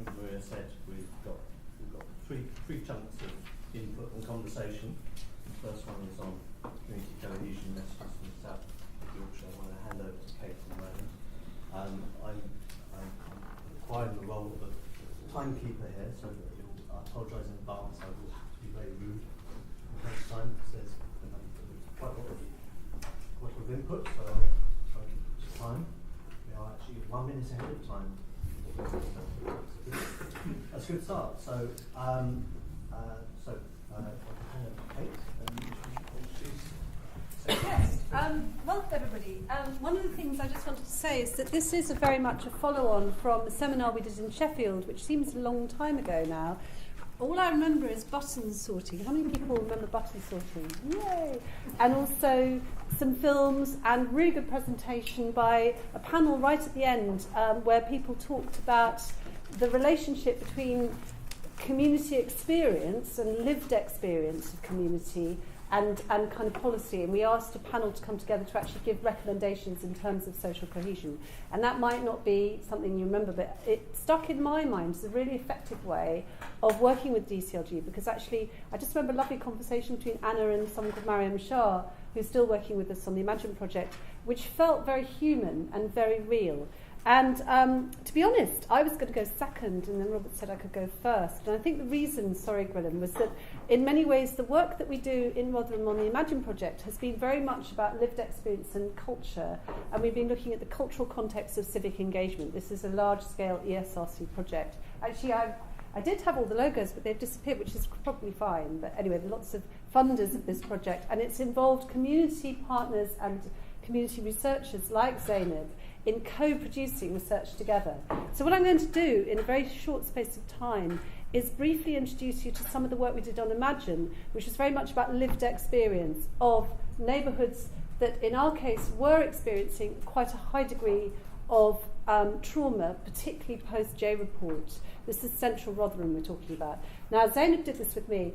think Maria said, we've got three chunks of input and conversation. The first one is on community cohesion messages from South Yorkshire. I want to hand over to Kate in a moment. I'm acquiring the role of timekeeper here, so I apologise in advance. I will have to be very rude next time, because there's quite a lot of input, so I'll try to keep time. We are actually 1 minute ahead of time. That's a good start. So, Kate, Yes, welcome everybody. One of the things I just wanted to say is that this is very much a follow-on from a seminar we did in Sheffield, which seems a long time ago now. All I remember is button sorting. How many people remember button sorting? Yay! And also some films and really good presentation by a panel right at the end where people talked about the relationship between community experience and lived experience of community and kind of policy, and we asked a panel to come together to actually give recommendations in terms of social cohesion. And that might not be something you remember, but it stuck in my mind as a really effective way of working with DCLG, because actually I just remember a lovely conversation between Anna and someone called Mariam Shah, who's still working with us on the Imagine project, which felt very human and very real. And to be honest, I was going to go second, and then Robert said I could go first. And I think the reason, sorry Gwilym, was that in many ways the work that we do in Rotherham on the Imagine project has been very much about lived experience and culture. And we've been looking at the cultural context of civic engagement. This is a large-scale ESRC project. Actually, I did have all the logos, but they've disappeared, which is probably fine. But anyway, there are lots of funders of this project. And it's involved community partners and community researchers like Zainab in co-producing research together. So what I'm going to do in a very short space of time is briefly introduce you to some of the work we did on Imagine, which was very much about lived experience of neighbourhoods that in our case were experiencing quite a high degree of trauma, particularly post-J report. This is central Rotherham we're talking about. Now Zainab did this with me.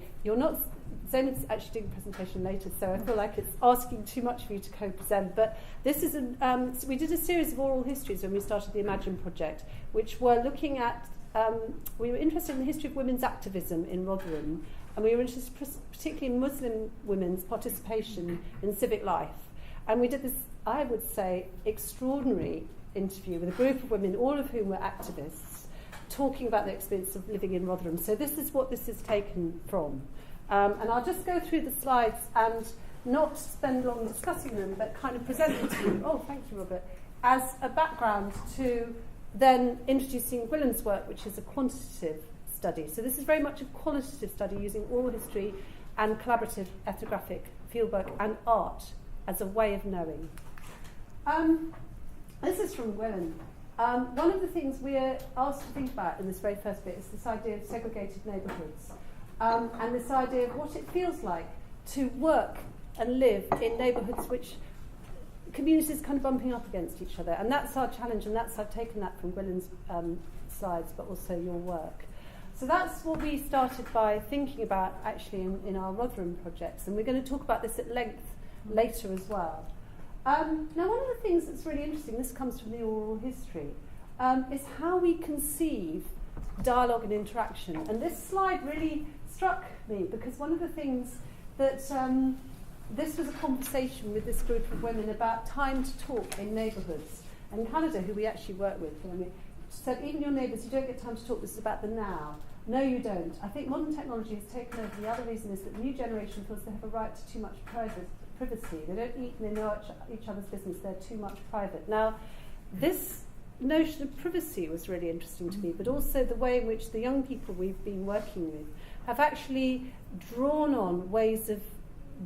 Zainab's actually doing a presentation later, so I feel like it's asking too much for you to co-present. But this is so we did a series of oral histories when we started the Imagine project, which were looking at, we were interested in the history of women's activism in Rotherham, and we were interested particularly in Muslim women's participation in civic life. And we did this, I would say, extraordinary interview with a group of women, all of whom were activists, talking about the experience of living in Rotherham. So this is what this is taken from. And I'll just go through the slides and not spend long discussing them, but kind of present them to you. Oh, thank you, Robert. As a background to then introducing Gwilym's work, which is a quantitative study. So this is very much a qualitative study using oral history and collaborative ethnographic fieldwork and art as a way of knowing. This is from Gwilym. One of the things we are asked to think about in this very first bit is this idea of segregated neighbourhoods. And this idea of what it feels like to work and live in neighbourhoods which communities kind of bumping up against each other. And that's our challenge, and I've taken that from Gwilym's slides, but also your work. So that's what we started by thinking about actually in our Rotherham projects, and we're going to talk about this at length later as well. Now, one of the things that's really interesting, this comes from the oral history, is how we conceive dialogue and interaction. And this slide really struck me because one of the things that this was a conversation with this group of women about time to talk in neighbourhoods. And Canada, who we actually work with, said, even your neighbours, you don't get time to talk, this is about the now. No, you don't. I think modern technology has taken over. The other reason is that the new generation feels they have a right to too much privacy. They don't eat and they know each other's business, they're too much private. Now, this notion of privacy was really interesting to me, but also the way in which the young people we've been working with have actually drawn on ways of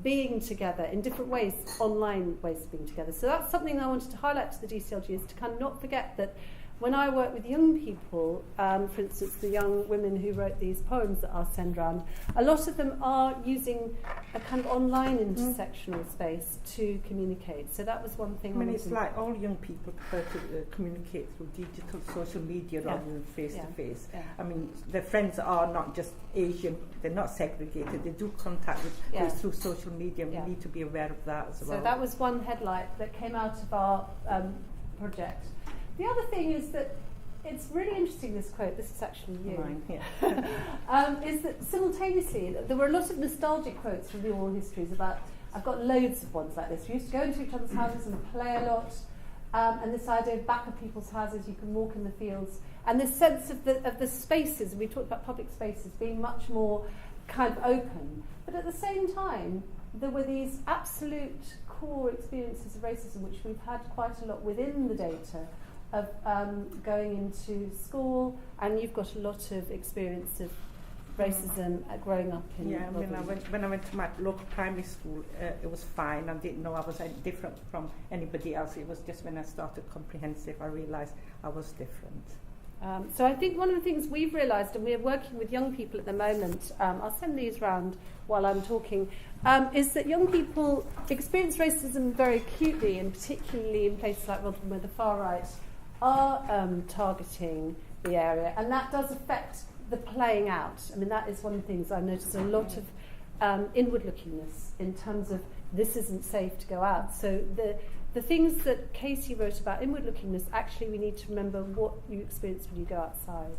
being together in different ways, online ways of being together. So that's something I wanted to highlight to the DCLG, is to kind of not forget that when I work with young people, for instance, the young women who wrote these poems that I'll send round, a lot of them are using a kind of online intersectional space to communicate. So that was one thing. I mean, it's like all young people prefer to communicate through digital social media rather than face-to-face. Yeah. I mean, their friends are not just Asian, they're not segregated, they do contact with us through social media, and we need to be aware of that as well. So that was one headlight that came out of our project. The other thing is that it's really interesting, this quote. This is actually you. Mine, yeah. Is that simultaneously there were a lot of nostalgic quotes from the oral histories about. I've got loads of ones like this. We used to go into each other's houses and play a lot, and this idea of back of people's houses, you can walk in the fields, and this sense of the spaces. We talked about public spaces being much more kind of open, but at the same time, there were these absolute core experiences of racism, which we've had quite a lot within the data, of going into school, and you've got a lot of experience of racism growing up in when I went to my local primary school, it was fine. I didn't know I was any different from anybody else. It was just when I started comprehensive I realised I was different. So I think one of the things we've realised, and we're working with young people at the moment, I'll send these round while I'm talking, is that young people experience racism very acutely, and particularly in places like Rotherham where the far right are targeting the area, and that does affect the playing out. I mean, that is one of the things I've noticed, a lot of inward-lookingness in terms of this isn't safe to go out. So the things that Casey wrote about inward-lookingness, actually we need to remember what you experience when you go outside.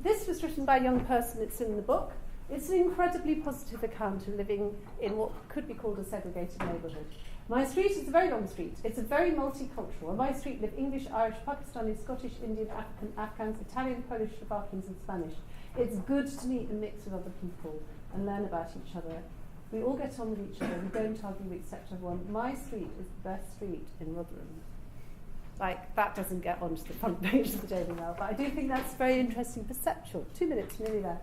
This was written by a young person, it's in the book. It's an incredibly positive account of living in what could be called a segregated neighbourhood. My street is a very long street. It's a very multicultural. On my street live English, Irish, Pakistani, Scottish, Indian, African, Afghans, Italian, Polish, Slovakians and Spanish. It's good to meet and mix with other people and learn about each other. We all get on with each other. We don't argue, we accept everyone. My street is the best street in Rotherham. Like, that doesn't get onto the front page of the Daily Mail, but I do think that's very interesting, perceptual. 2 minutes, nearly there.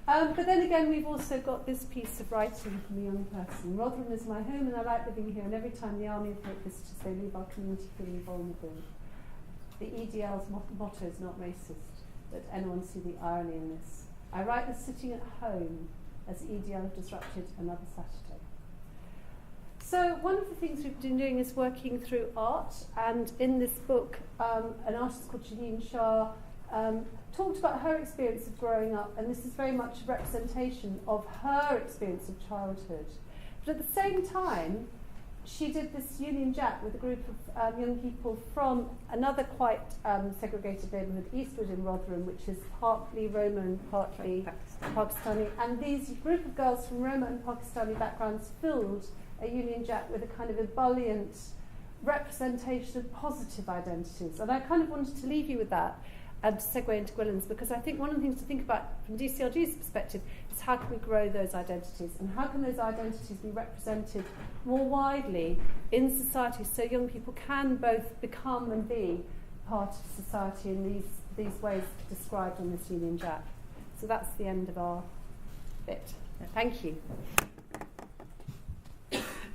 But then again, we've also got this piece of writing from a young person. Rotherham is my home and I like living here, and every time the army of hate visitors, they leave our community feeling vulnerable. The EDL's motto is not racist, but anyone see the irony in this? I write this sitting at home as EDL disrupted another Saturday. So one of the things we've been doing is working through art, and in this book, an artist called Janine Shah talked about her experience of growing up, and this is very much a representation of her experience of childhood. But at the same time, she did this Union Jack with a group of young people from another quite segregated neighbourhood, Eastwood in Rotherham, which is partly Roma and partly Pakistani. And these group of girls from Roma and Pakistani backgrounds filled a Union Jack with a kind of ebullient representation of positive identities. And I kind of wanted to leave you with that, and to segue into Gwilyn's, because I think one of the things to think about from DCLG's perspective is how can we grow those identities, and how can those identities be represented more widely in society so young people can both become and be part of society in these ways described on this Union Jack. So that's the end of our bit. Thank you.